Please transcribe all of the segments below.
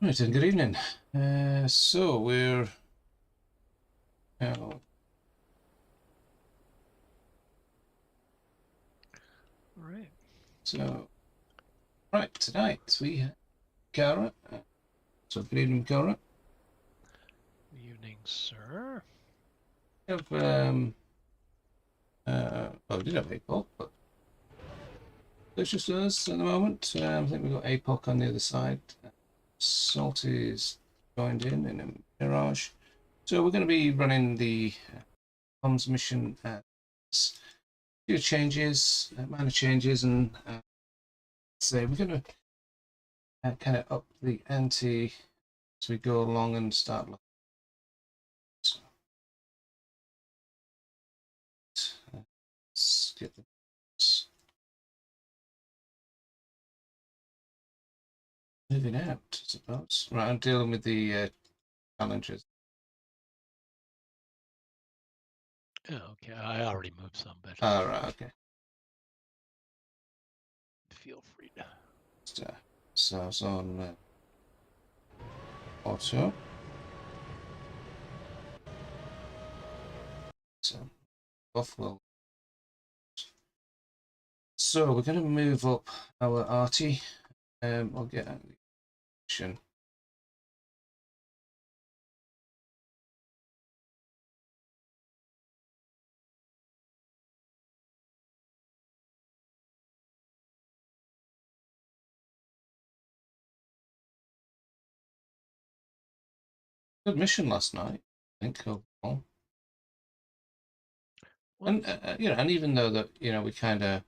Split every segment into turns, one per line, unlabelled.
Right, and good evening. So we're now.
Right.
So right tonight we have Cara. So good evening, Cara.
Good evening, sir.
We have well, we did have APOC, but it's just us at the moment. I think we've got APOC on the other side. Salty's joined in a Mirage. So we're going to be running the comms mission. A few changes, minor changes, and so we're going to kind of up the ante as we go along and start looking. Let's get the moving out, I suppose. Right, I'm dealing with the challenges.
Yeah, okay, I already moved some, but
Right, okay.
feel free to.
So I was on auto. So off will. So we're going to move up our arty. We'll get out of the action. Good mission last night, I think overall. And and even though that we kind of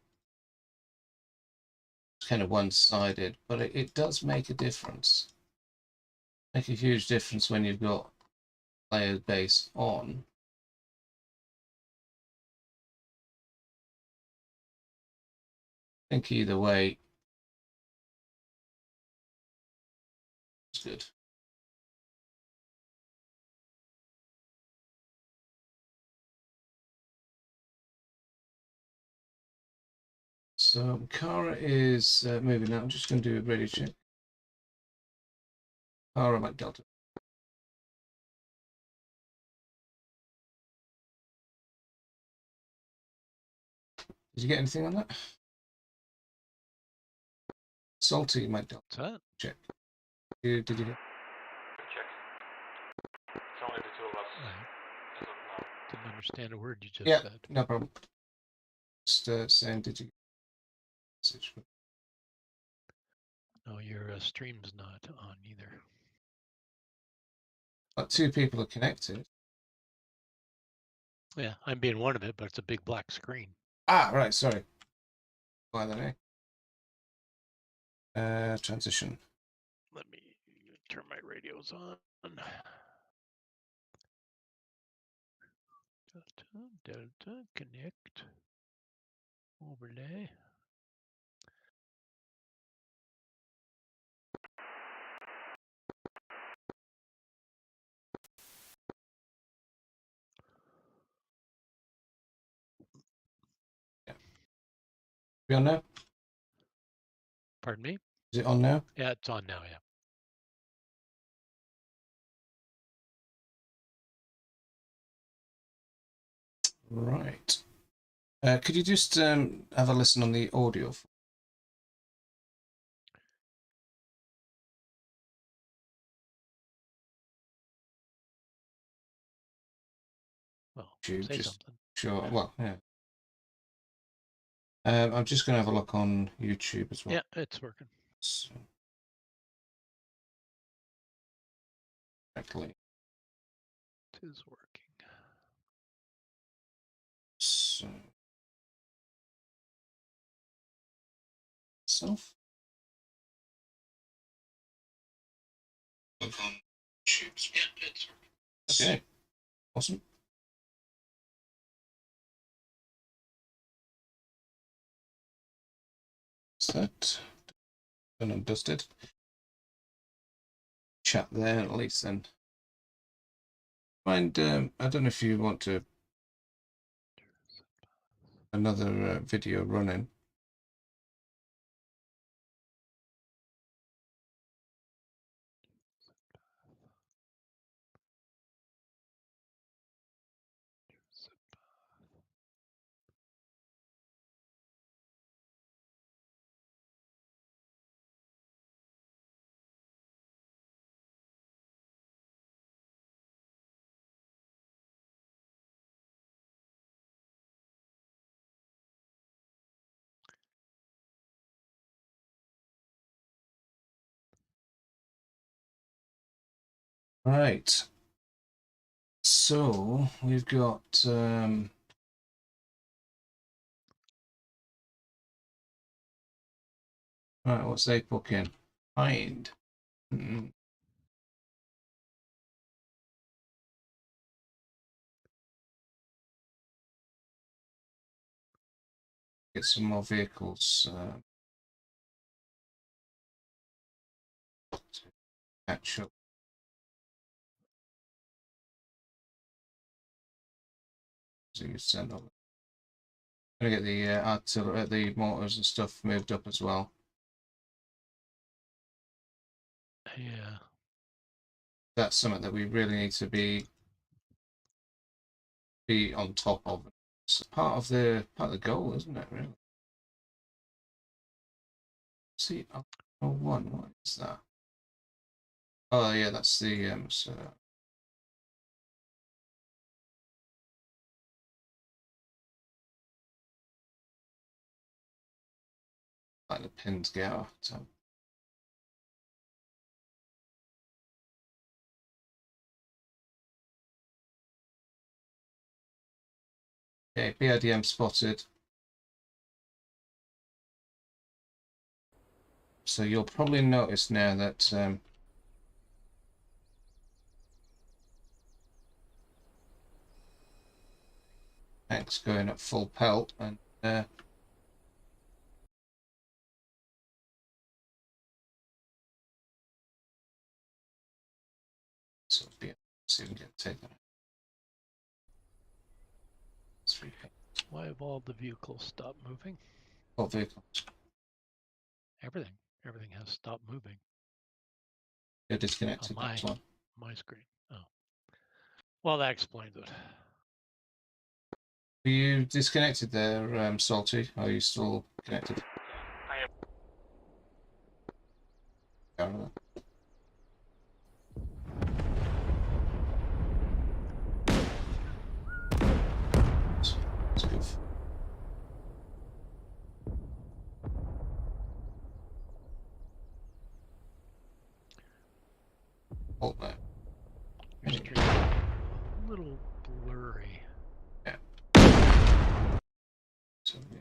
one-sided, but it does make a difference. Make a huge difference when you've got player base on. I think either way, it's good. So Kara is moving out. I'm just going to do a radio check. Kara, Mike Delta. Did you get anything on that? Salty, Mike Delta.
What's that?
Check. Did you hear?
Check. It's only the two of us as of now.
Didn't understand a word you just
Yeah,
said.
no problem. Just saying, did you get a message?
No, your stream's not on either.
Like 2 people are connected.
Yeah, I'm being one of it, but it's a big black screen.
Ah, right, sorry. Why then, transition.
Let me turn my radios on. Delta, connect, overlay.
Yeah. We on now?
Pardon me?
Is it on now?
Yeah, it's on now, yeah.
Right. Could you just have a listen on the audio?
Well,
Say
just something.
Sure. Yeah. Well, yeah. I'm just going to have a look on YouTube as well.
Yeah, it's working.
So, correctly.
It is working.
So, self. Look on YouTube. Yeah, it's working. Okay. Awesome. Is that done and dusted? Chat there at least then. Mind, I don't know if you want to another video running. Right. So we've got right, what's they booking? Find. Get some more vehicles to catch up. So you send over. Gonna get the artillery, the mortars and stuff moved up as well.
Yeah.
That's something that we really need to be on top of. It's part of the goal, isn't it? Really. See, oh, one. What is that? Oh yeah, that's the so like the pins get out. So. Okay, BIDM spotted. So you'll probably notice now that tank's going at full pelt, and so be see if we can get taken out.
Why have all the vehicles stopped moving?
All vehicles.
Everything has stopped moving.
They're disconnected.
On
That's one.
my screen. Oh, well, that explains it.
Were you disconnected there, Salty? Are you still connected?
I am.
Carolyn? It's good. Hold that.
Your stream a little blurry.
Yeah. So yeah.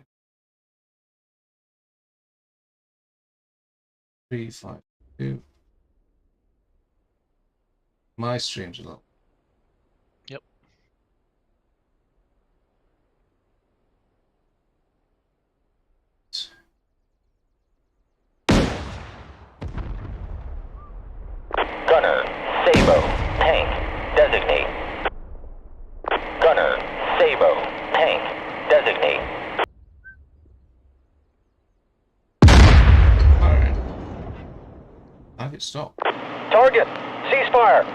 3, 5, 2. My stream's a little.
Yep.
Gunner, Sabo, tank, designate. Gunner, Sabo, tank, designate.
Alright. Target stop.
Target, ceasefire.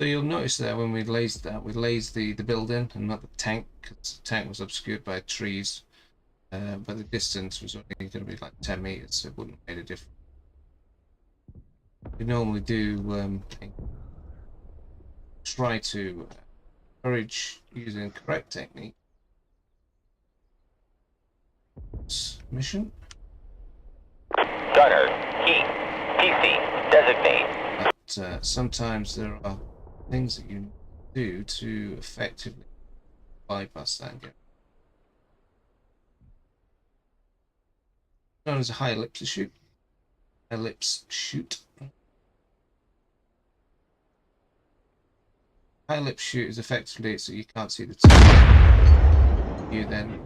So you'll notice there when we lazed that, we lazed the building and not the tank, because the tank was obscured by trees. But the distance was only going to be like 10 meters, so it wouldn't have made a difference. We normally do try to encourage using correct technique. Mission.
Gunner, heat, PC, designate.
But sometimes there are things that you do to effectively bypass that and get known as a high ellipse shoot. Ellipse shoot. High ellipse shoot is effectively so you can't see the target. You then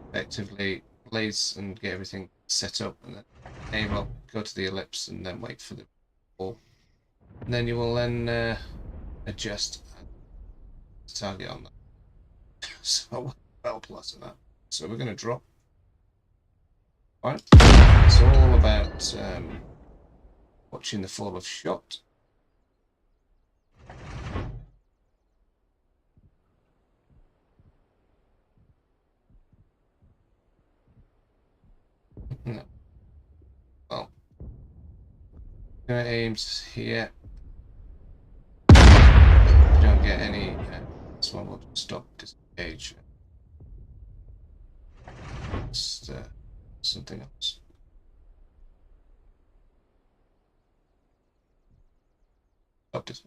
effectively laze and get everything set up, and then aim up, go to the ellipse, and then wait for the ball. And then you will then adjust the target on that. So well plus of that. So we're going to drop. Right. It's all about watching the fall of shot. No. Well, gonna aim here. Don't get any. This one will stop disengage. Just something else. Stop this.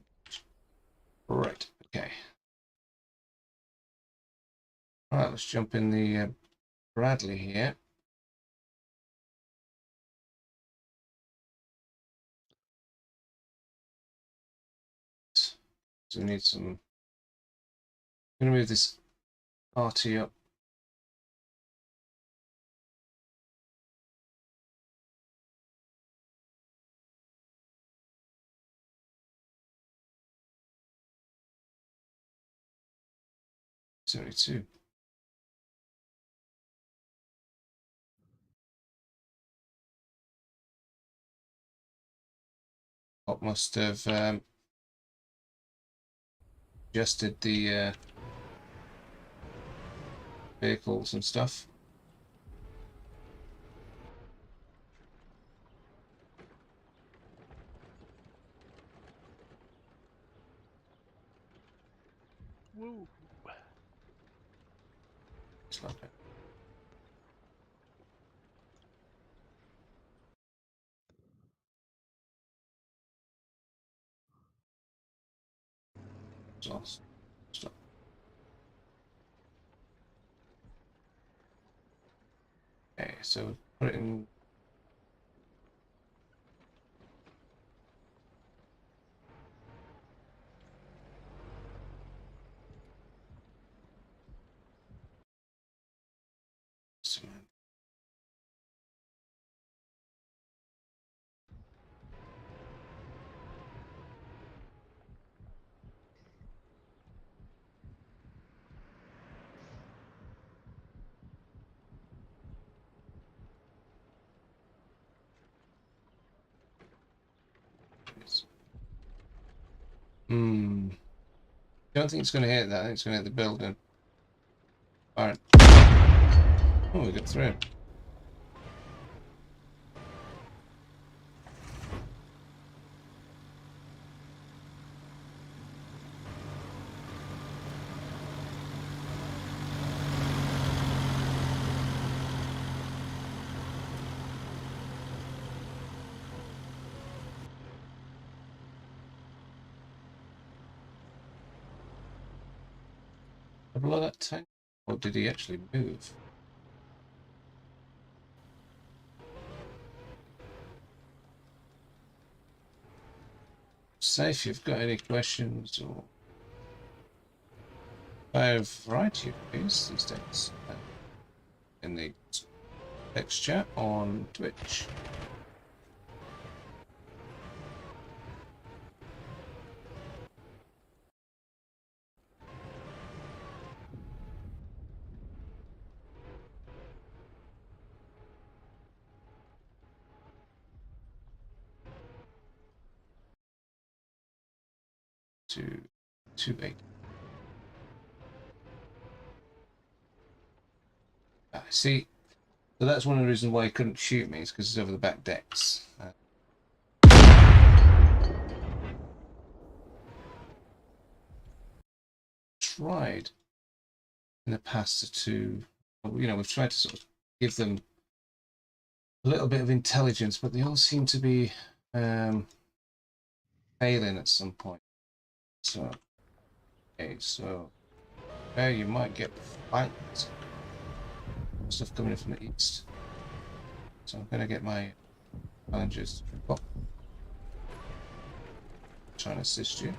Right. Okay. All right. Let's jump in the Bradley here. So we need some. I'm gonna move this RT up. '72. What must have adjusted the vehicles and stuff.
Woo.
It's not bad. Stop. Okay, so put it in. Don't think it's going to hit that. I think it's going to hit the building. All right. Oh, we got through. Below that tank? Or did he actually move? Say if you've got any questions or I have a variety of views these days in the text chat on Twitch. Two eight. See, so that's one of the reasons why he couldn't shoot me, is because it's over the back decks. Tried in the past to, we've tried to sort of give them a little bit of intelligence, but they all seem to be failing at some point. So, okay, so there you might get flanked. Stuff coming in from the east. So I'm going to get my challengers up. Trying to assist you.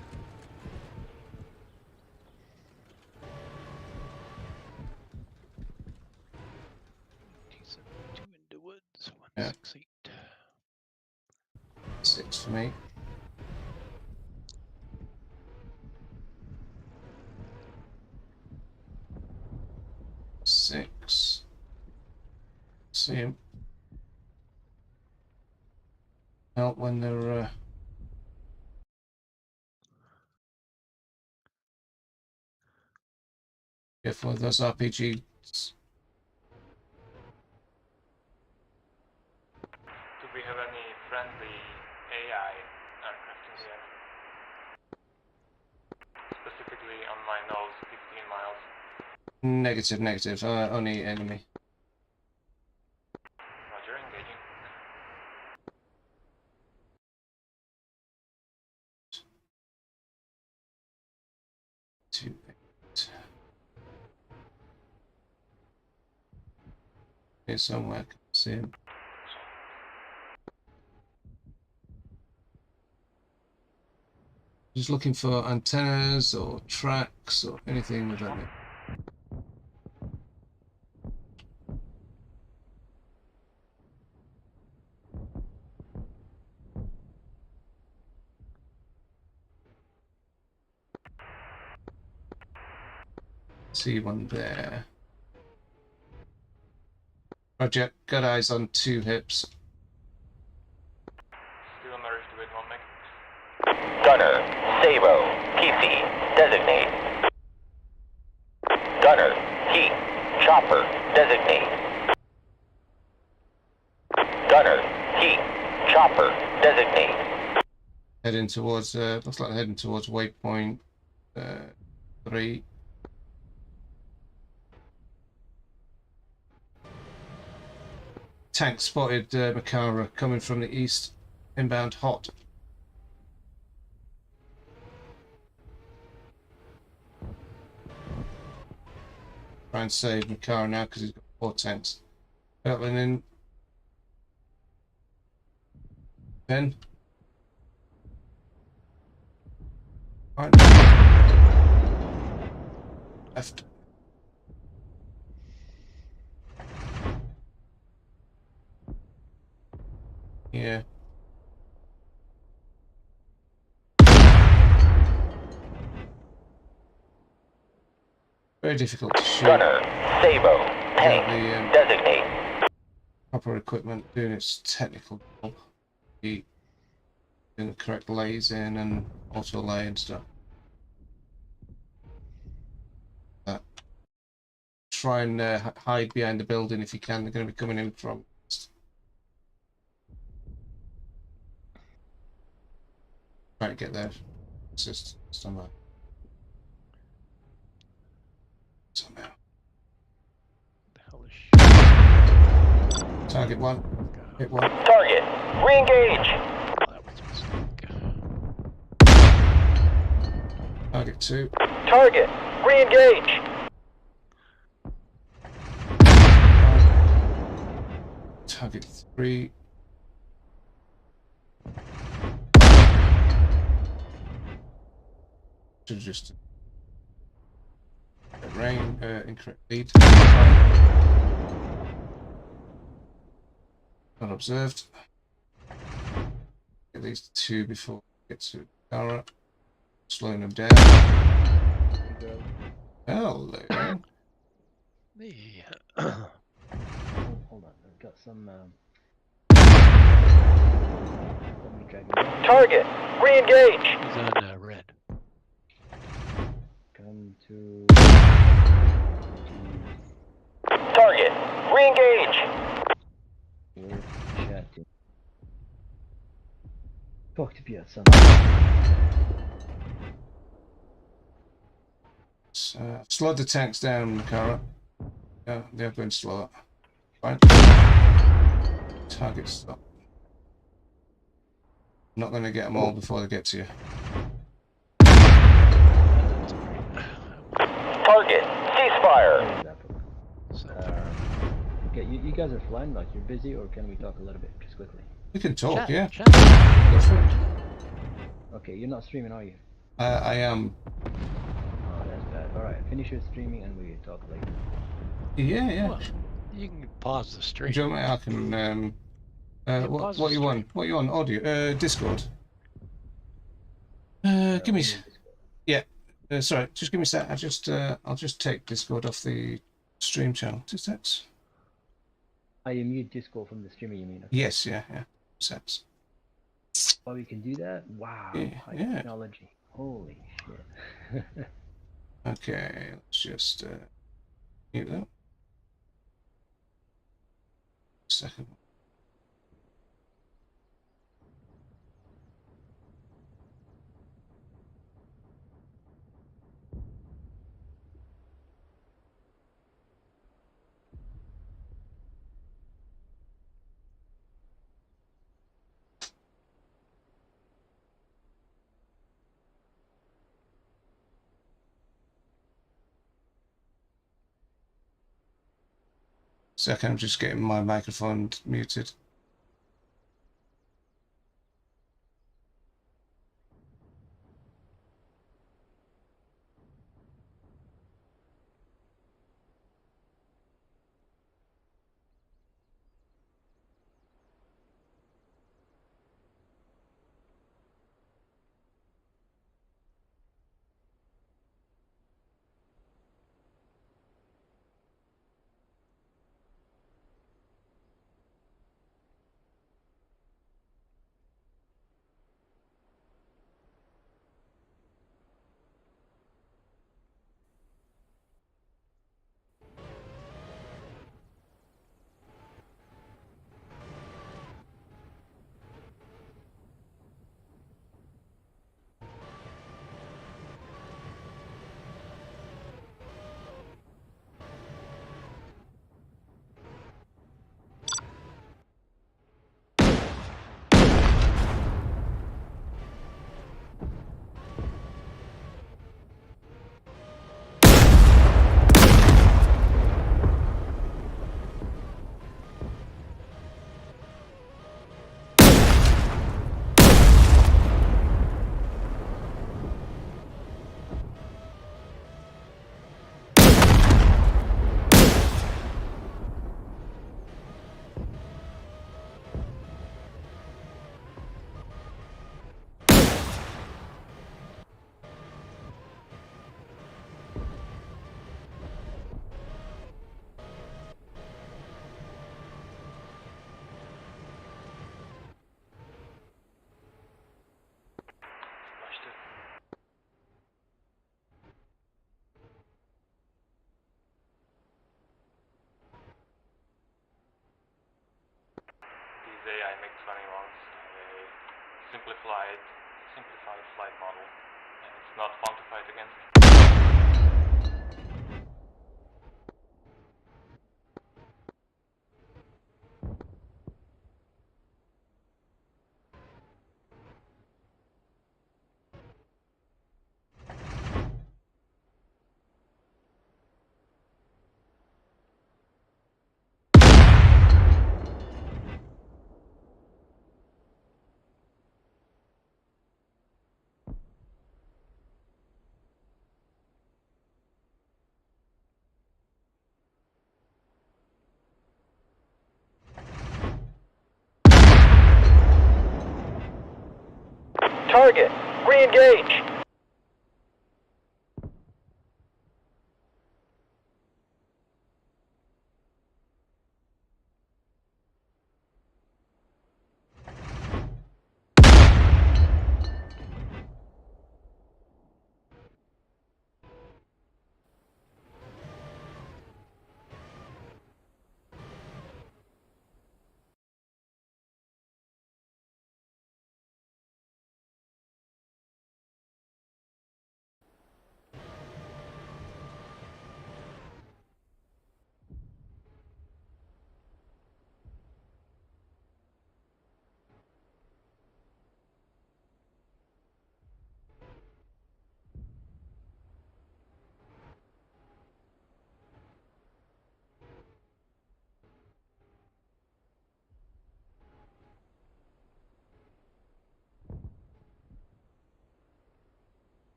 Two in the woods. 168.
6 for me. Six. See him. Help when they're careful with those RPGs.
Do we have any friendly AI aircraft in the air? Specifically on my nose, 15 miles.
Negative. Only enemy.
Roger, engaging.
here somewhere. Can't see him. Just looking for antennas or tracks or anything with that name. See one there. Roger, got eyes on 2 hips.
Still on the rift with 1 meg.
Gunner, Sabo, PC, designate. Gunner, Heat, Chopper, designate. Gunner, Heat, Chopper, designate.
Heading towards, looks like heading towards waypoint 3. Tank spotted Makara coming from the east, inbound hot. Try and save Makara now because he's got 4 tanks. Hurtling in. 10. Right. Left. Yeah. Very difficult to shoot.
Gunner, Sabo, tank,
The
designate.
proper equipment doing its technical job. Doing the correct lays in and auto lay and stuff. Try and hide behind the building if you can. They're going to be coming in from. Try to get there. Assist. Stand by. Somehow.
The hell is
Target 1. Hit 1.
Target, re-engage.
that was a mistake.
Target 2.
Target, re-engage.
Target 3. Should just rain incorrect lead. Not observed. Get these 2 before we get to Dara. Slowing them down. Hello.
Me.
Hold on, I've got some dragon.
Target, re-engage.
He's on red.
Come to
Target, re-engage.
your chat. Talk to Pia, son.
Slow the tanks down, Makara. Yeah, they're going slower. Right. Target stop. Not going to get them all before they get to you.
Target, ceasefire.
So,
Okay, you guys are flying, like you're busy, or can we talk a little bit, just quickly?
We can talk,
chat,
yeah.
chat.
Go for it.
Okay, you're not streaming, are you?
I am.
Oh, that's bad. Alright, finish your streaming and we talk later.
Yeah, yeah.
Well, you can pause the stream.
Do you want me? I can.
pause
What
the
you want?
stream.
What you want? Audio. Discord. Give me.
Only in Discord.
Yeah. Sorry. Just give me a sec. I'll just take Discord off the stream channel. 2 secs.
You mute Discord from the streamer, you mean? Okay.
Yes. Yeah. Yeah. 2 secs.
Oh, you can do that? Wow,
Yeah,
high
yeah.
technology. Holy shit.
Okay. Let's just mute that. Second. Second, I'm just getting my microphone muted.
Splashed it. These AI MiG-21s have a simplified flight model, and it's not fun to fight against.
Target, re-engage.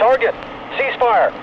Target, ceasefire.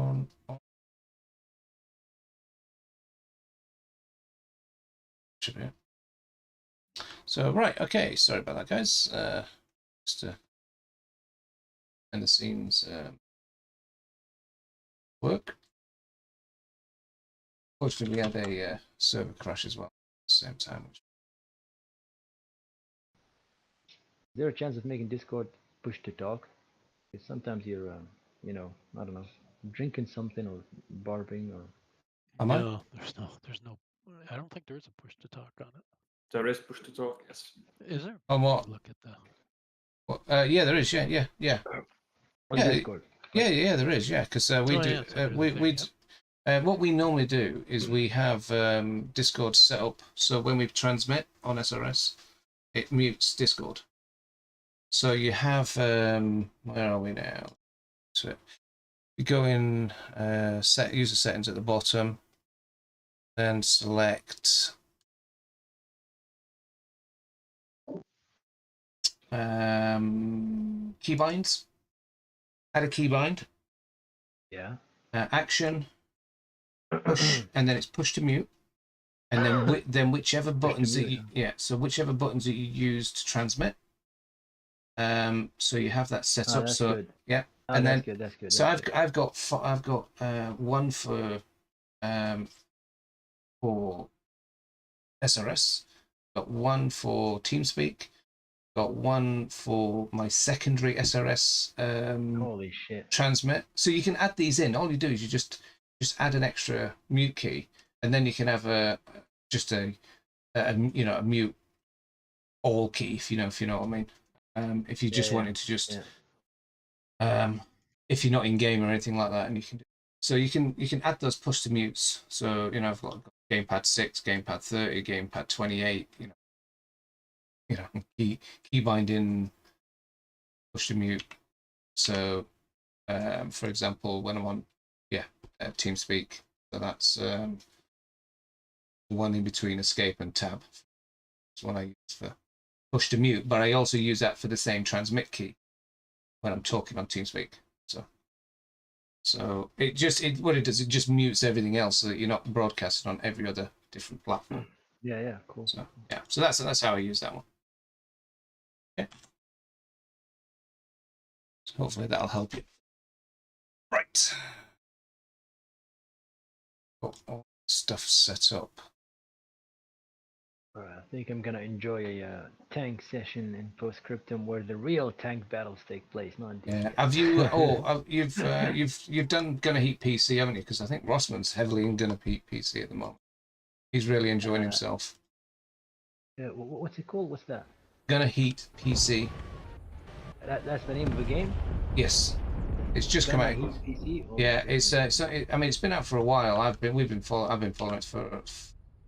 on. Should be it. So right, okay. Sorry about that, guys. Just to end the scenes work. Fortunately, we had a server crash as well at the same time.
Is there a chance of making Discord push to talk? Because sometimes you're, you know, I don't know, drinking something or barbing or.
Am I?
No, there's no. I don't think there is a push to talk on it.
There is push to talk, yes.
Is there?
On what?
Look at the.
Yeah, there is. Yeah.
On
Yeah,
Discord.
Yeah, there is. Yeah, because we
Oh,
do.
yeah, it's under the thing,
What we normally do is we have Discord set up so when we transmit on SRS, it mutes Discord. So you have where are we now? So you go in set user settings at the bottom, then select keybinds. Add a keybind.
Yeah.
Action. Push, and then it's push to mute, and then whichever buttons that you so whichever buttons that you use to transmit. So you have that set up.
That's
So
good.
yeah,
Oh,
and
that's
then
good. That's good.
so
that's
I've got one for SRS, got one for TeamSpeak, got one for my secondary SRS
Holy shit.
transmit. So you can add these in. All you do is you just add an extra mute key, and then you can have a mute all key if you know what I mean. If you just wanted to just if you're not in game or anything like that, and you can you can add those push to mutes. So I've got gamepad 6, gamepad 30, gamepad 28. Key binding push to mute. So for example, when I'm on TeamSpeak, so that's the one in between escape and tab. It's one I use for push to mute, but I also use that for the same transmit key when I'm talking on TeamSpeak. So what it does, it just mutes everything else so that you're not broadcasting on every other different platform.
Yeah, cool.
So yeah, so that's how I use that one. Okay. So hopefully that'll help you. Right. Got all stuff set up.
Alright, I think I'm gonna enjoy a tank session in Postscriptum where the real tank battles take place, not in DCS.
Yeah. Have you? You've done Gunner Heat PC, haven't you? Because I think Rossman's heavily in Gunner Heat PC at the moment. He's really enjoying himself.
What's it called? What's that?
Gunner Heat PC.
That's the name of the game?
Yes. It's just come out.
PC?
Yeah, I mean, it's been out for a while. I've been following it for a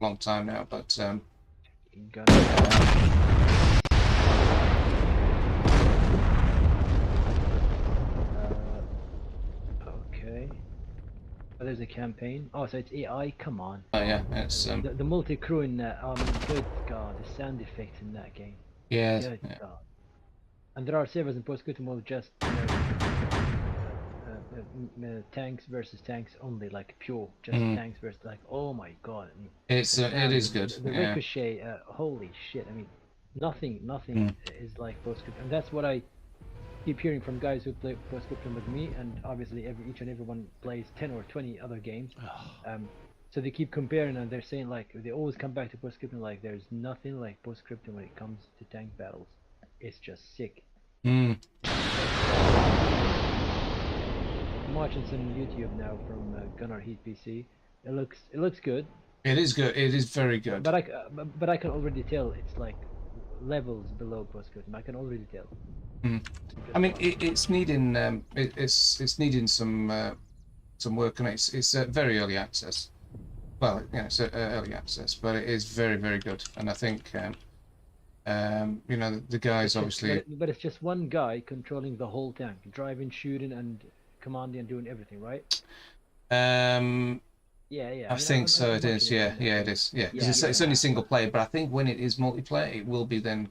long time now, but
okay. Oh, there's a campaign. Oh, so it's AI. Come on.
oh yeah, it's
The multi-crew in that. Good God, the sound effects in that game.
yeah,
Good God. And there are servers in Postscriptum will just tanks versus tanks only, like pure, just tanks versus like. Oh my God. I mean,
it is good.
The ricochet. Holy shit. I mean, nothing is like Postscriptum, and that's what I keep hearing from guys who play Postscriptum with me, and obviously each and everyone plays 10 or 20 other games. So they keep comparing, and they're saying like they always come back to Postscriptum like there's nothing like Postscriptum when it comes to tank battles. It's just sick. I'm watching some YouTube now from Gunnar Heat PC. It looks good.
It is good. It is very good.
But I can already tell it's like levels below Postscriptum. I can already tell.
I mean, it's needing it's needing some work, and it's very early access. Well, it's early access, but it is very, very good, and I think the guys obviously.
But it's just one guy controlling the whole tank, driving, shooting, and commanding and doing everything, right? Yeah.
I think so. It is. Yeah, it is. Yeah, because it's only single player, but I think when it is multiplayer, it will be then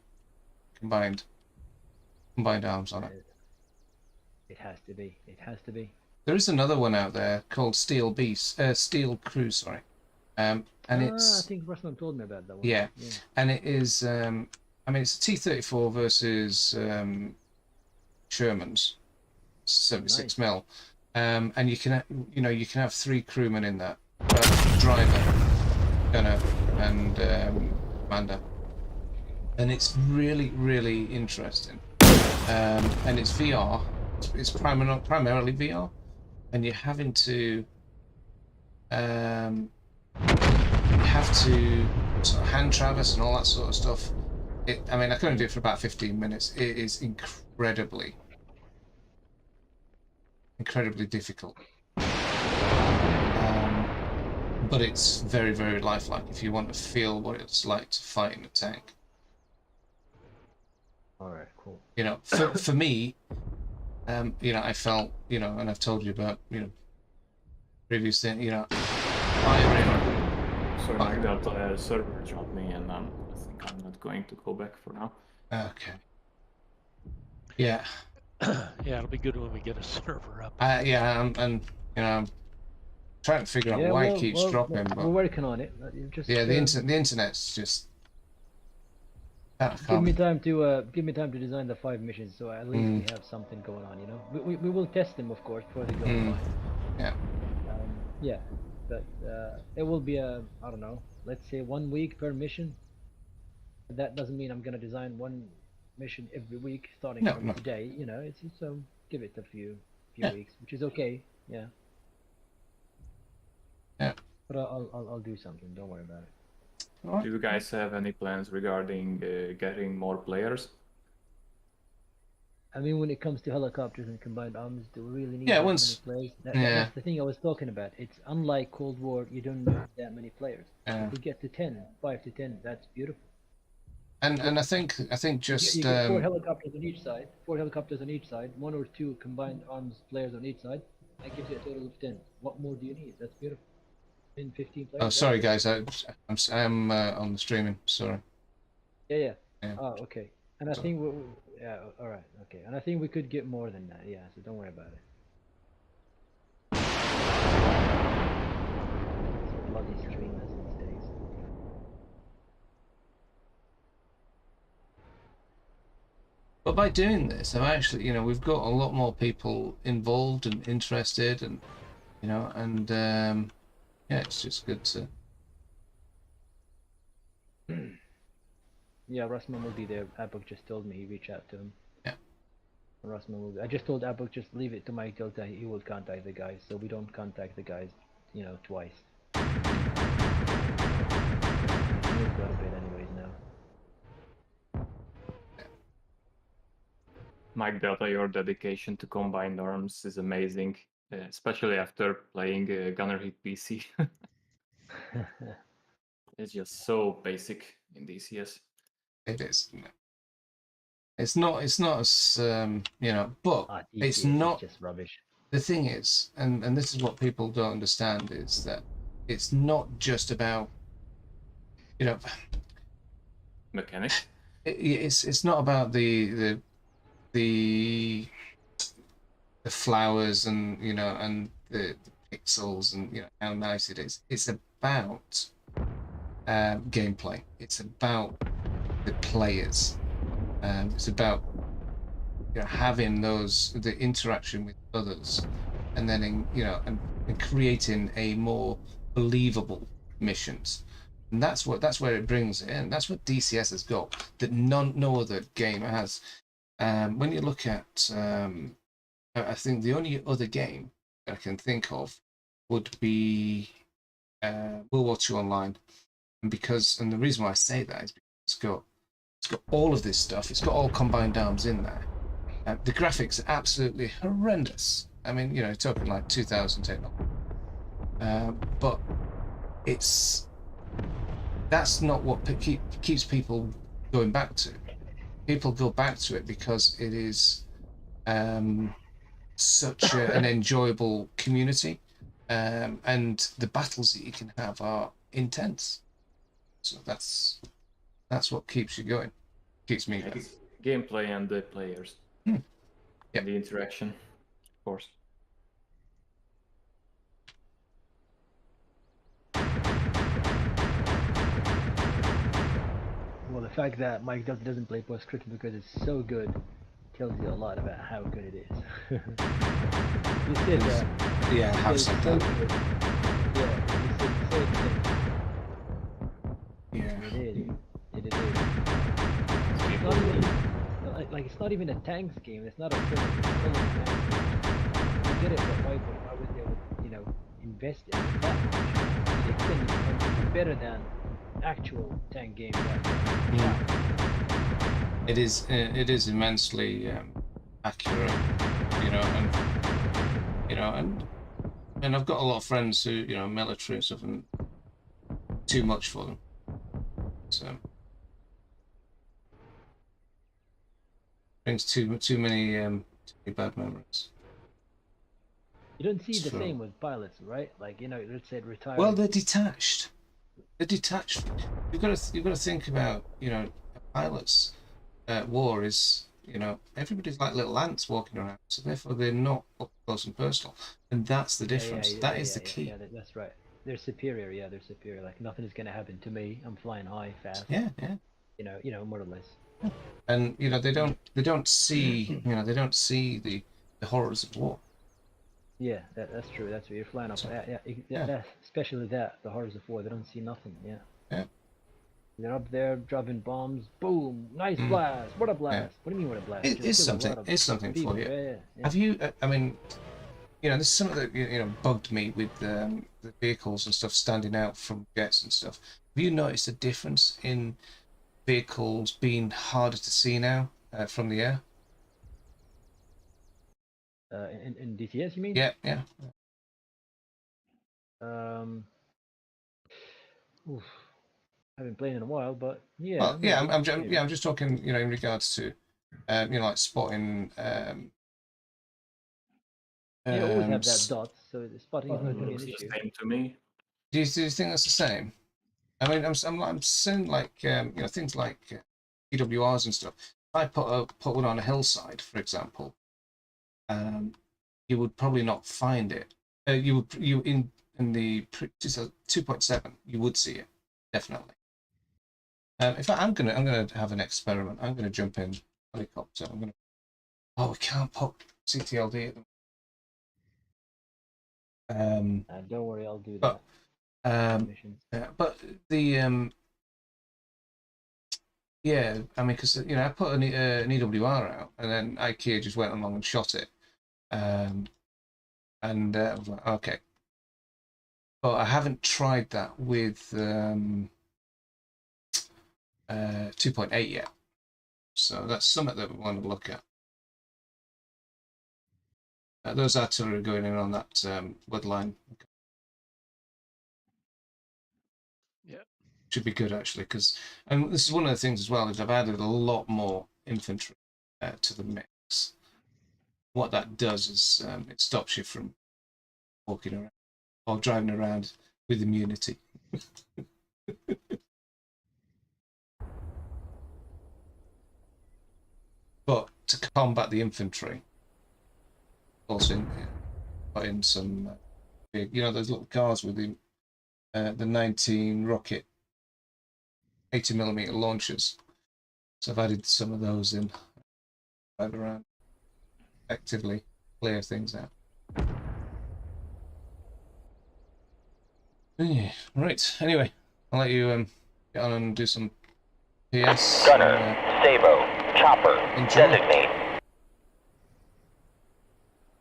combined arms on it.
It has to be. It has to be.
there is another one out there called Steel Crew, sorry. And
I
it's
think Russman told me about that one.
yeah, and it is. I mean, it's a T-34 versus Sherman's 76 mil, and you can you can have 3 crewmen in that: driver, gunner, and commander. And it's really interesting. And it's VR. It's primarily VR, and you're having to you have to sort of hand traverse and all that sort of stuff. I mean, I can only do it for about 15 minutes. It is incredibly difficult. But it's very lifelike if you want to feel what it's like to fight in a tank.
All right, cool.
You know, for me, you know, I felt, you know, and I've told you about, you know, previous thing, you know,
Sorry, Mike, that server dropped me, and I think I'm not going to go back for now.
Okay. Yeah.
Yeah, it'll be good when we get a server up.
Yeah, and you know, I'm trying to figure out why it keeps dropping. But
we're working on it. Just,
yeah, the internet's just.
Give me time to design the 5 missions, so at least we have something going on. You know, we will test them, of course, before they go online.
Yeah.
Yeah, but it will be I don't know, let's say 1 week per mission. That doesn't mean I'm gonna design 1 mission every week starting from today. You know, it's give it a few weeks, which is okay. Yeah.
Yeah.
But I'll do something. Don't worry about it.
Do you guys have any plans regarding getting more players?
I mean, when it comes to helicopters and combined arms, do we really need many players? That's the thing I was talking about. It's unlike Cold War, you don't need that many players. If we get to 5 to 10, that's beautiful.
And I think just
you get 4 helicopters on each side, 1 or 2 combined arms players on each side. That gives you a total of 10. What more do you need? That's beautiful. 15 players.
Oh, sorry guys, I'm on the streaming. Sorry.
Yeah. Oh, okay. And I think all right, okay. And I think we could get more than that. Yeah, so don't worry about it. It's bloody streamers these days.
But by doing this, I've actually, you know, we've got a lot more people involved and interested, and you know, and yeah, it's just good to.
Yeah, Russman will be there. Abuk just told me he reached out to him.
Yeah.
Russman will be. I just told Abuk just leave it to Mike Delta. He will contact the guys, so we don't contact the guys, you know, twice. We've got a bit anyways now.
Mike Delta, your dedication to combined arms is amazing, especially after playing Gunner Hit PC. It's just so basic in DCS.
It is. It's not as you know, but it's not
just rubbish.
The thing is, and this is what people don't understand, is that it's not just about, you know,
mechanics.
It's not about the flowers and, you know, and the pixels and, you know, how nice it is. It's about gameplay. It's about the players. It's about, you know, having the interaction with others, and then you know, and creating a more believable missions. And that's where it brings it in. That's what DCS has got that no other game has. When you look at, I think the only other game I can think of would be World War II Online, and the reason why I say that is because it's got all of this stuff. It's got all combined arms in there. The graphics are absolutely horrendous. I mean, you know, talking like 2000 technology. But that's not what keeps people going back to. People go back to it because it is such an enjoyable community, and the battles that you can have are intense. So that's what keeps you going. Keeps me going.
Gameplay and the players.
Yeah.
And the interaction, of course.
Well, the fact that Mike doesn't play postscriptum because it's so good tells you a lot about how good it is. You said that.
Yeah, I have
It's
said
so
that.
good. Yeah, you said so extensive.
Yeah.
It is. It is. It's not even like it's not even a tanks game. It's not a full tank. You get it, but why would they invest in it that much? To the extent it becomes better than actual tank game.
It is immensely accurate, and I've got a lot of friends who military and stuff, and too much for them. So brings too many bad memories.
You don't see the
So-
same with pilots, right? Like let's say retired.
Well, they're detached. They're detached. You've got to think about a pilot's war is everybody's like little ants walking around, so therefore they're not up close and personal, and that's the difference. That is the key.
Yeah, that's right. They're superior. Yeah, they're superior. Like nothing is gonna happen to me. I'm flying high, fast.
Yeah.
More or less.
And they don't see the horrors of war.
Yeah, that's true. That's true. You're flying off.
Yeah.
That's especially the horrors of war. They don't see nothing. Yeah.
Yeah.
They're up there dropping bombs. Boom! Nice blast. What a blast! What do you mean what a blast?
It
Just
is
killed a
something.
lot of
It's something
people.
for you.
Yeah.
Have you? I mean, this is something that bugged me with the vehicles and stuff standing out from jets and stuff. Have you noticed a difference in vehicles being harder to see now from the air?
In DCS, you mean?
Yeah.
Oof, haven't played in a while, but yeah.
Well, yeah. I'm
maybe.
I'm just talking. In regards to, like spotting.
You always have that dot, so the spotting is not going to
Looks
be an
the
issue.
same to me.
Do you think that's the same? I mean, I'm seeing like things like PWRs and stuff. If I put one on a hillside, for example, you would probably not find it. You in the 2.7, you would see it definitely. In fact, I'm gonna have an experiment. I'm gonna jump in helicopter. Oh, we can't put CTLD at them.
Don't worry, I'll do
But,
that. Missions.
but the yeah, I mean, because I put an EWR out, and then IKEA just went along and shot it, and I was like, okay, but I haven't tried that with 2.8 yet, so that's something that we want to look at. Those artillery going in on that woodline should be good actually, because this is one of the things as well is I've added a lot more infantry to the mix. What that does is it stops you from walking around or driving around with immunity. But to combat the infantry, also put in some big, those little cars with the 19 rocket 80mm launchers. So I've added some of those in, drive around, effectively clear things out. Yeah, right. Anyway, I'll let you get on and do some PS.
Gunner, Sabo, Chopper,
Enjoy.
designate.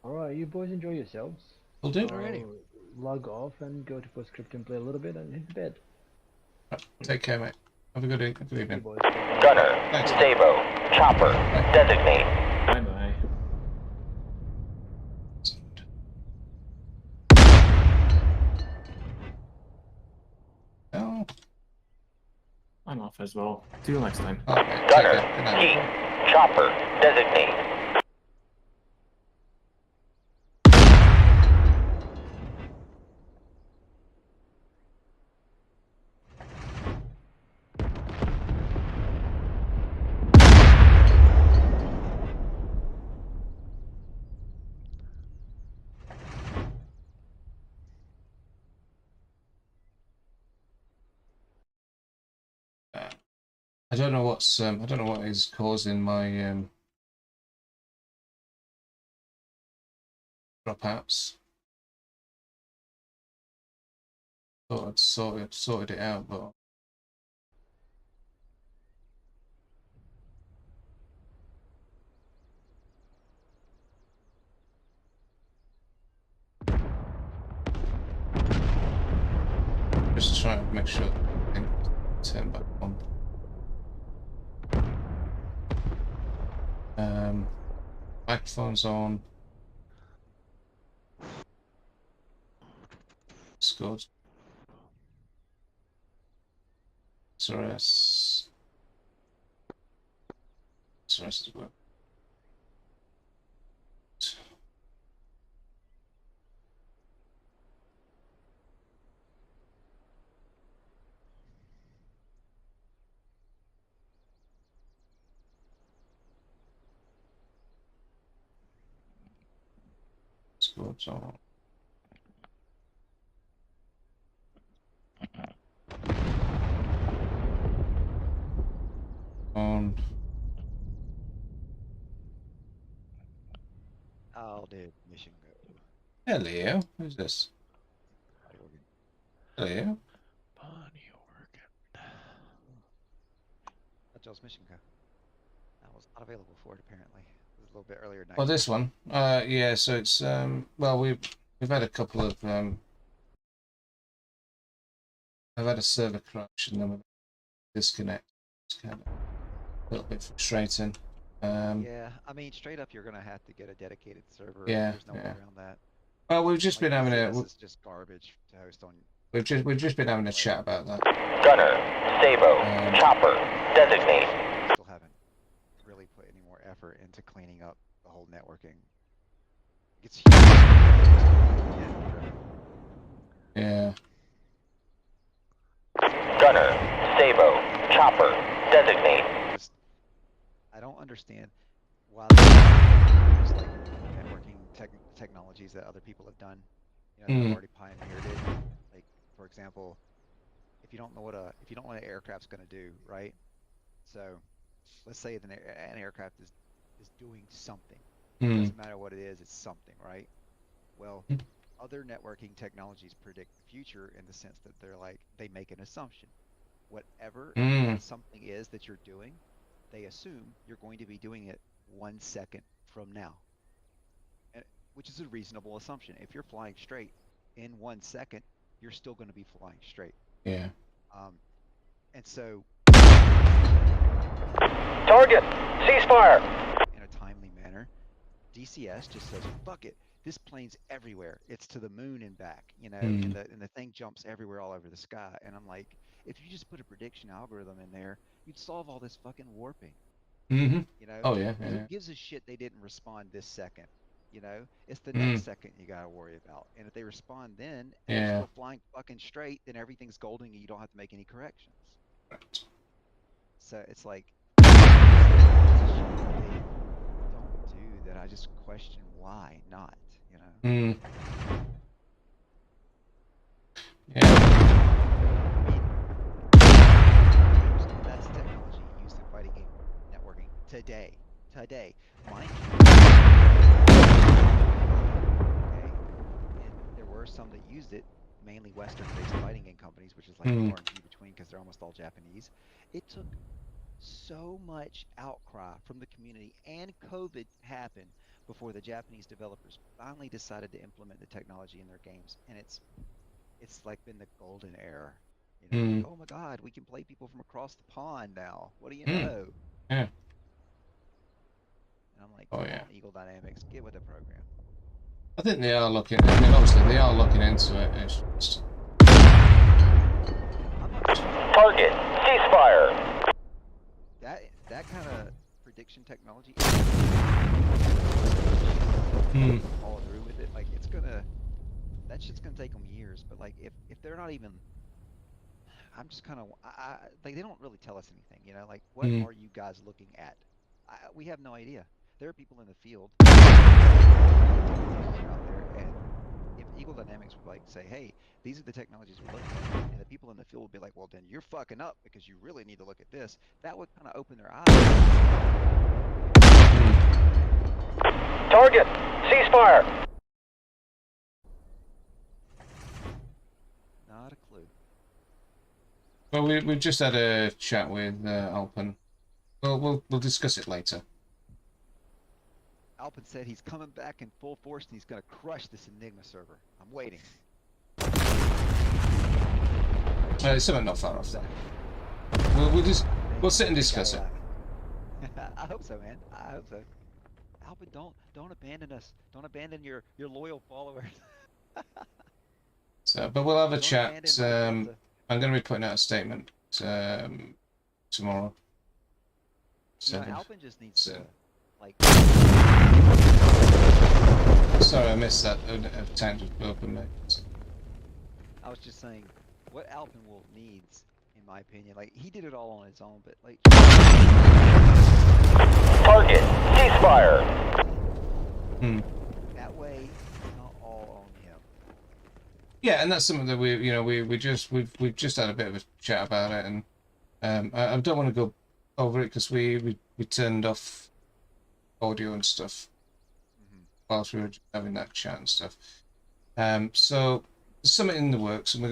Alright, you boys enjoy yourselves.
Will do.
Alrighty.
I'll log off and go to postscriptum, play a little bit, and hit the bed.
Right, take care, mate. Have a good
See you
evening.
boys.
Gunner,
Thanks.
Sabo, Chopper, designate.
Bye bye.
Oh,
I'm off as well. See you next time.
all right, mate. Take
Gunner,
care. Good night.
Heat, Chopper, designate.
I don't know what's I don't know what is causing my dropouts. Thought I'd sorted it out, but just trying to make sure I can turn back on. Microphone's on. Discord. SRS. SRS as well. Discord's on. On.
How did mission go?
Hello, who's this?
Hi, Logan.
Hello.
Bonnie Organ.
How'd y'all's mission go? I was not available for it apparently. It was a little bit earlier tonight.
Well, this one. Yeah. So it's well, we've had a couple of I've had a server crash and then we've disconnect. It's kind of a little bit frustrating.
Yeah, I mean, straight up, you're gonna have to get a dedicated server.
Yeah,
There's no way
yeah.
around that.
Well, we've just
Like,
been having
DCS
a
is just garbage to host on.
we've just been having a chat about that.
Gunner, Sabo, Chopper, designate.
Still haven't really put any more effort into cleaning up the whole networking. It's huge.
Yeah.
Gunner, Sabo, Chopper, designate.
Just, I don't understand why there's like networking technologies that other people have done. You know, they've already pioneered it. Like, for example, if you don't know what an aircraft's going to do, right? So, let's say an aircraft is doing something. It doesn't matter what it is, it's something, right? Well, other networking technologies predict the future in the sense that they make an assumption. Whatever that something is that you're doing, they assume you're going to be doing it 1 second from now, which is a reasonable assumption. If you're flying straight in 1 second, you're still going to be flying straight.
Yeah.
And so,
Target, ceasefire.
in a timely manner, DCS just says, "Fuck it, this plane's everywhere. It's to the moon and back." You know, and the thing jumps everywhere all over the sky. And I'm like, if you just put a prediction algorithm in there, you'd solve all this fucking warping.
Mm-hmm.
You know?
Oh yeah.
Who
Yeah.
gives a shit they didn't respond this second? You know, it's the next second you gotta worry about. And if they respond then, and they're still flying fucking straight, then everything's golden and you don't have to make any corrections.
Right.
So it's like, they don't do that. I just question why not. You know.
Yeah.
That's technology used in fighting game networking today. Mind you. Okay. And there were some that used it, mainly Western-based fighting game companies, which is like far and few between because they're almost all Japanese. It took so much outcry from the community, and COVID happened before the Japanese developers finally decided to implement the technology in their games, and it's like been the golden era. You know, like, oh my God, we can play people from across the pond now. What do you know?
Yeah.
And I'm like,
Oh
come
yeah.
on, Eagle Dynamics, get with the program.
I think they are looking. I mean, obviously they are looking into it. It's just...
Target, ceasefire.
That kind of prediction technology. Follow through with it. Like that shit's gonna take them years. But like if they're not even, I'm just kind of like they don't really tell us anything. You know, like what are you guys looking at? We have no idea. There are people in the field out there, and Eagle Dynamics would like say, hey, these are the technologies we're looking at, and the people in the field would be like, well, then you're fucking up because you really need to look at this. That would kind of open their eyes.
Target, ceasefire.
Not a clue.
Well, we've just had a chat with Alpen. Well, we'll discuss it later.
Alpen said he's coming back in full force and he's going to crush this Enigma server. I'm waiting.
It's something not far off that. We'll sit and discuss it.
I hope so, man. I hope so. Alpen, don't abandon us. Don't abandon your loyal followers.
So, but we'll have a
Don't
chat.
abandon the
I'm going to be putting out a statement tomorrow.
You know,
Seven.
Alpen just needs to, like.
Sorry, I missed that. A tangent open there.
I was just saying, what Alpenwolf needs, in my opinion, like he did it all on his own, but like.
Target, ceasefire.
That way, it's not all on him.
Yeah, and that's something that we've just had a bit of a chat about it, and I don't want to go over it because we turned off audio and stuff whilst we were having that chat and stuff. So there's something in the works, and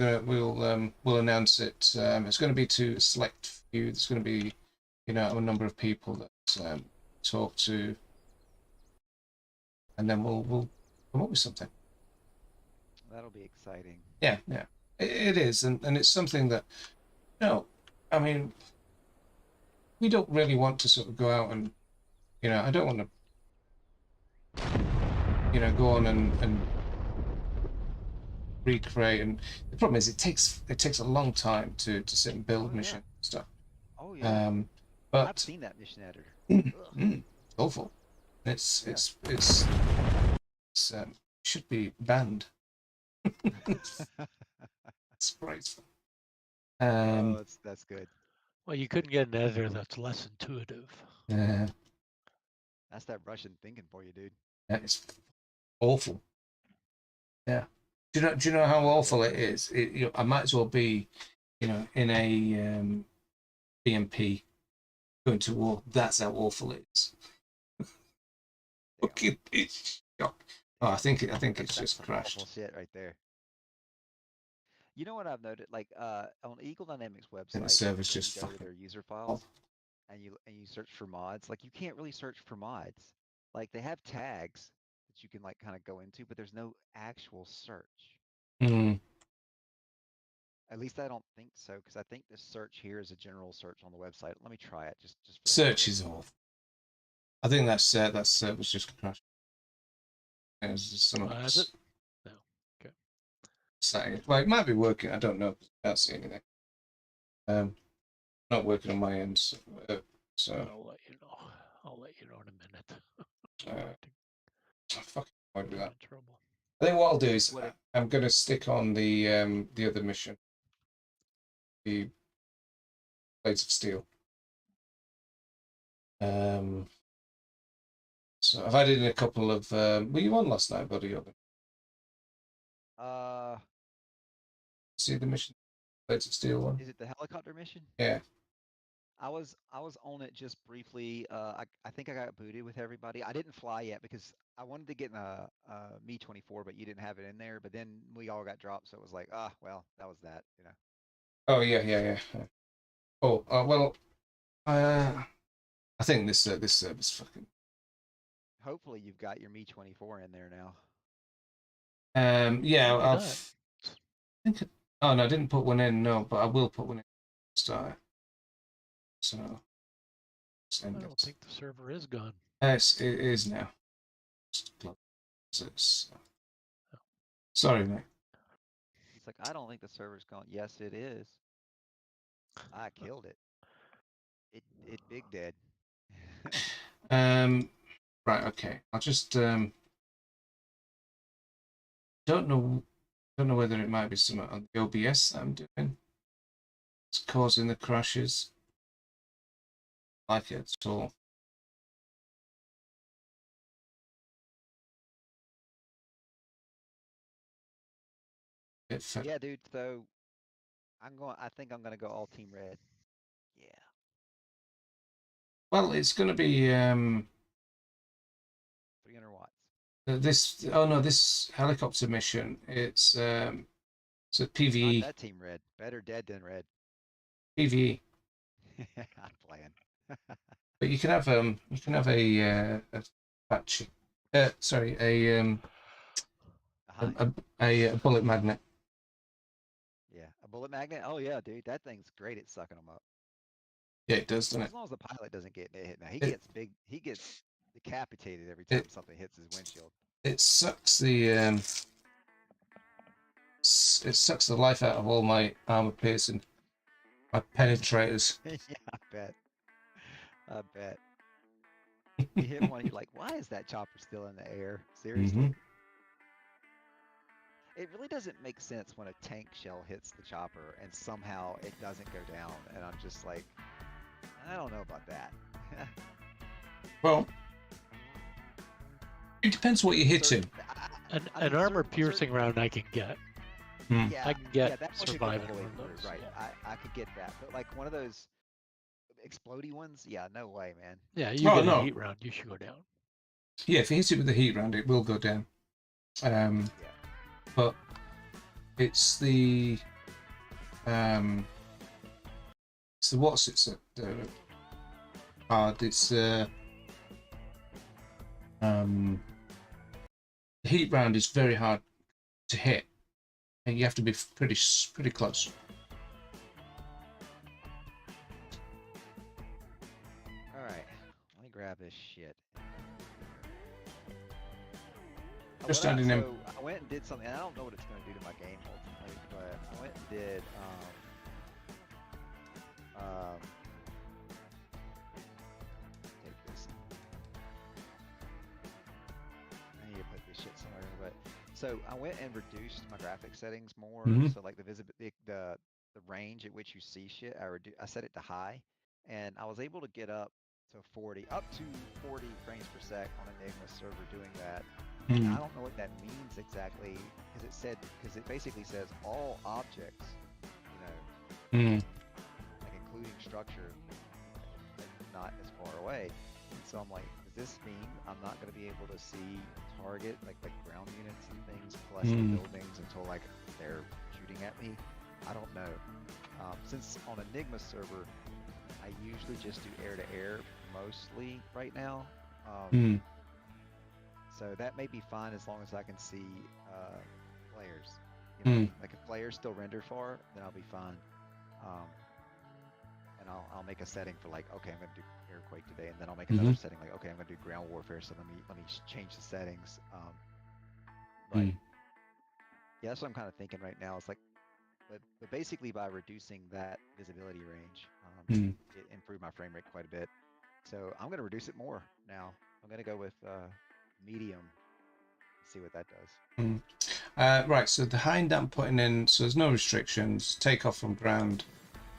we'll announce it. It's going to be to a select few. There's going to be a number of people that talk to, and then we'll come up with something.
That'll be exciting.
Yeah, it is, and it's something that, I mean, we don't really want to sort of go out and, I don't want to, go on and recreate. And the problem is, it takes a long time to sit and build mission stuff.
Oh yeah.
But
I've seen that mission editor.
it's awful. It's should be banned. It's disgraceful.
Oh, that's good.
Well, you couldn't get an editor that's less intuitive.
Yeah,
That's that Russian thinking for you, dude.
it's awful. Yeah. Do you know how awful it is? I might as well be, in a BMP going to war. That's how awful it is. Fucking bitch. Oh, I think it's just crashed.
Awful shit right there. You know what I've noted? Like on Eagle Dynamics website,
the server's
when
just
you go to
fucking
their user files and you search for mods, like you can't really search for mods. Like they have tags that you can like kind of go into, but there's no actual search. At least I don't think so, because I think this search here is a general search on the website. Let me try it just for the
Search
heck
is
of it.
awful. I think that server's just crashed. It was just some
Oh, has it? No. Okay.
saying, well, it might be working. I don't know. I can't see anything. Not working on my end. So
I'll let you know. I'll let you know in a minute.
I'm fucking annoyed with
I'm
that.
in trouble.
I think what I'll do is
What
I'm going to stick on the other mission, the Blades of Steel. So I've added in a couple of. Were you on last night, buddy? See the mission, Blades of Steel one?
Is it the helicopter mission?
Yeah.
I was on it just briefly. I think I got booted with everybody. I didn't fly yet because I wanted to get in a Me-24, but you didn't have it in there. But then we all got dropped, so it was like, well, that was that, you know.
Oh yeah. Oh well, I think this server's fucking.
Hopefully you've got your Me-24 in there now.
Yeah,
Maybe
I've.
not.
I think. Oh no, I didn't put one in. No, but I will put one in. Start. So.
I don't think the server is gone.
Yes, it is now. Sorry, mate.
He's like, I don't think the server's gone. Yes, it is. I killed it. It big dead.
Right. Okay. I'll just don't know whether it might be something on the OBS that I'm doing. It's causing the crashes. Like it at all.
Yeah, dude. So I think I'm gonna go all team red. Yeah.
Well, it's going to be
300 watts.
this. Oh no, this helicopter mission. It's a
Not
PVE.
that team red. Better dead than red.
PVE.
I'm playing.
But you can have a patch. Sorry,
Uh-huh.
a bullet magnet.
Yeah, a bullet magnet. Oh yeah, dude, that thing's great at sucking them up.
Yeah, it does, doesn't
As
it?
long as the pilot doesn't get hit. Now he
It-
gets big. He gets decapitated every time
It-
something hits his windshield.
It sucks the it sucks the life out of all my armor piercing, my penetrators.
Yeah, I bet. I bet. You hit one, you're like, why is that chopper still in the air? Seriously?
Mhm.
It really doesn't make sense when a tank shell hits the chopper and somehow it doesn't go down. And I'm just like, I don't know about that.
Well, it depends what you're hitting.
An
I mean,
armor
certain-
piercing round I can get.
Yeah,
I can get
that one could go
surviving
all the way
one of
through,
those,
right?
yeah.
I could get that, but like one of those explodey ones, yeah, no way, man.
Yeah, you
Oh,
get
no.
a heat round, you should go down.
Yeah, if you hit it with the heat round, it will go down.
Yeah.
But it's the what's it's hard. It's the heat round is very hard to hit, and you have to be pretty close.
All right, let me grab this shit.
Just
What I-
adding in-
So I went and did something. And I don't know what it's going to do to my game ultimately, but I went and did take this. I need to put this shit somewhere, but so I went and reduced my graphic settings more.
Mhm.
So like the the range at which you see shit, I set it to high, and I was able to get up to 40 frames per sec on Enigma server doing that. And I don't know what that means exactly because it basically says all objects, you know, like including structure, not as far away. And so I'm like, does this mean I'm not going to be able to see target like ground units and things plus the buildings until like they're shooting at me? I don't know. Since on Enigma server, I usually just do air to air mostly right now. So that may be fine as long as I can see players. You know, like if players still render far, then I'll be fine. And I'll make a setting for like, okay, I'm gonna do Airquake today, and then I'll make another setting like, okay, I'm gonna do ground warfare. So let me change the settings. But yeah, that's what I'm kind of thinking right now. It's like, but basically by reducing that visibility range, it improved my frame rate quite a bit. So I'm gonna reduce it more now. I'm gonna go with medium. See what that does.
Right, so the hind I'm putting in, so there's no restrictions. Takeoff from ground,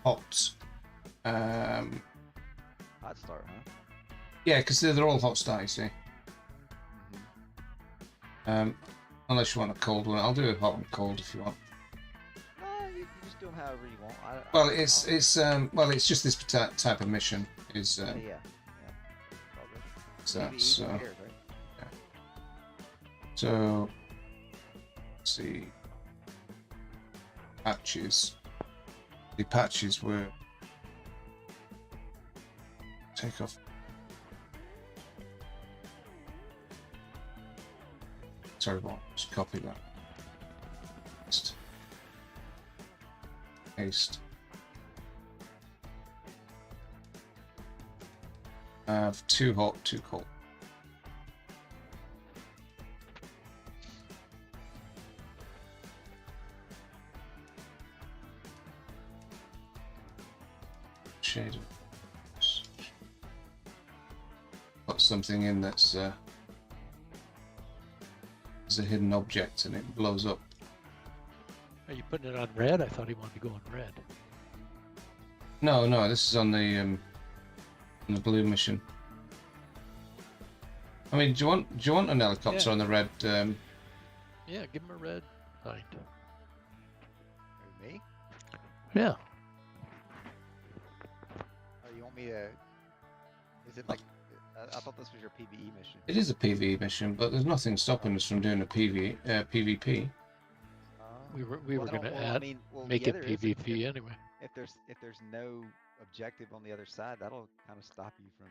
hot.
Hot start, huh?
Yeah, because they're all hot start, you see. Unless you want a cold one, I'll do a hot and cold if you want.
You just do them however you want.
Well, it's just this type of mission is
Yeah.
so
Maybe
so
even pairs, right?
so let's see patches. The patches were take off. Sorry, what? Just copy that. Paste. Too hot, too cold. Shade. Put something in that's is a hidden object and it blows up.
Are you putting it on red? I thought he wanted to go on red.
No, this is on the blue mission. I mean, do you want an helicopter
Yeah.
on the red?
Yeah, give him a red hind.
Me?
Yeah.
Oh, you want me to? Is it like? I thought this was your PvE mission.
It is a PvE mission, but there's nothing stopping us from doing a PvP.
We were
Well,
going to
well,
add,
I mean, well,
make
yeah,
it
there is
PvP anyway.
if there's no objective on the other side, that'll kind of stop you from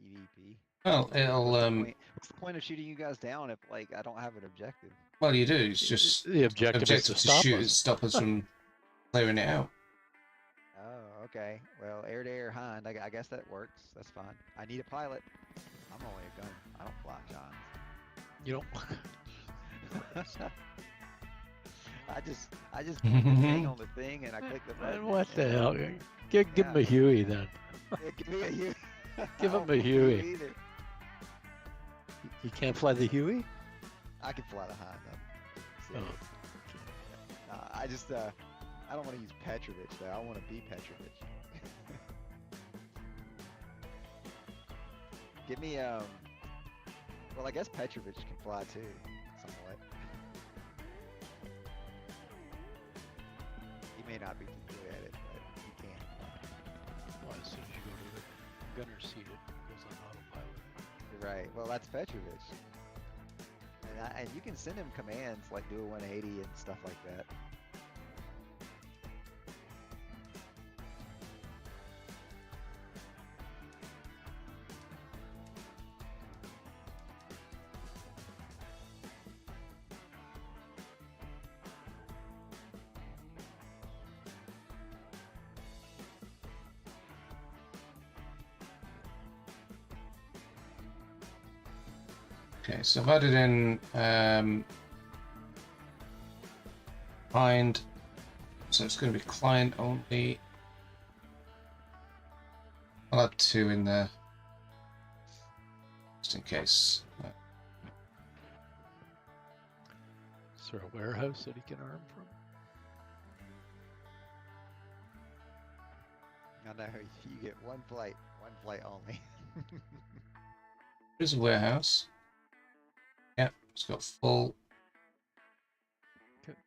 PvP.
Well, it'll
What's the point of shooting you guys down if like I don't have an objective?
well, you do. It's just
The objective is to stop
shoot
us.
stop us from clearing it out.
Oh, okay. Well, air to air hind. I guess that works. That's fine. I need a pilot. I'm only a gun. I don't fly Johns.
You don't.
I just point the thing on the thing and I click the button.
And what the hell? Give him a Huey then.
Yeah, give me a Huey.
Give
I
him
don't
a
fly
Huey.
either.
You can't fly the Huey?
I can fly the hind though.
Oh.
I just I don't want to use Petrovich though. I want to be Petrovich. Give me well I guess Petrovich can fly too, somewhat. He may not be too good at it, but he can.
Well, as soon as you go to the gunner seat, it goes on autopilot.
You're right. Well, that's Petrovich. And you can send him commands like do a 180 and stuff like that.
Okay, so I've added in find, so it's going to be client only. I'll add 2 in there just in case.
Is there a warehouse that he can arm from?
I know you get one flight only.
There's a warehouse. Yeah, it's got full.
Okay.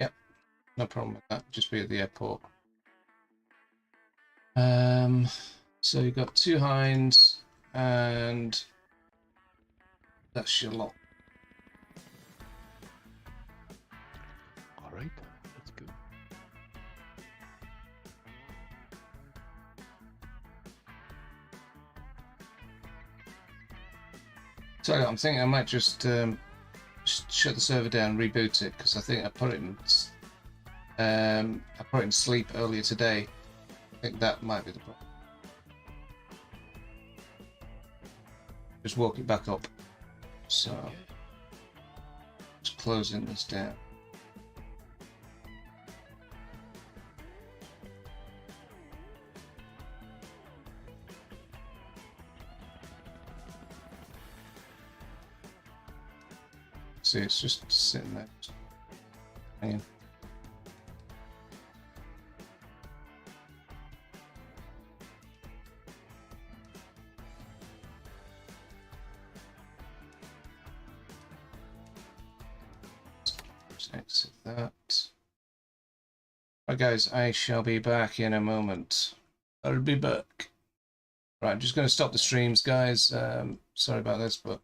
Yep, no problem with that. Just be at the airport. So you've got 2 hinds, and that's your lot.
All right, that's good.
So I'm thinking I might just shut the server down, reboot it, because I think I put it in sleep earlier today. I think that might be the problem. Just woke it back up. So
Okay.
just closing this down. See, it's just sitting there. Hanging. Just exit that. Right, guys, I shall be back in a moment. I'll be back. Right, I'm just going to stop the streams, guys. Sorry about this, but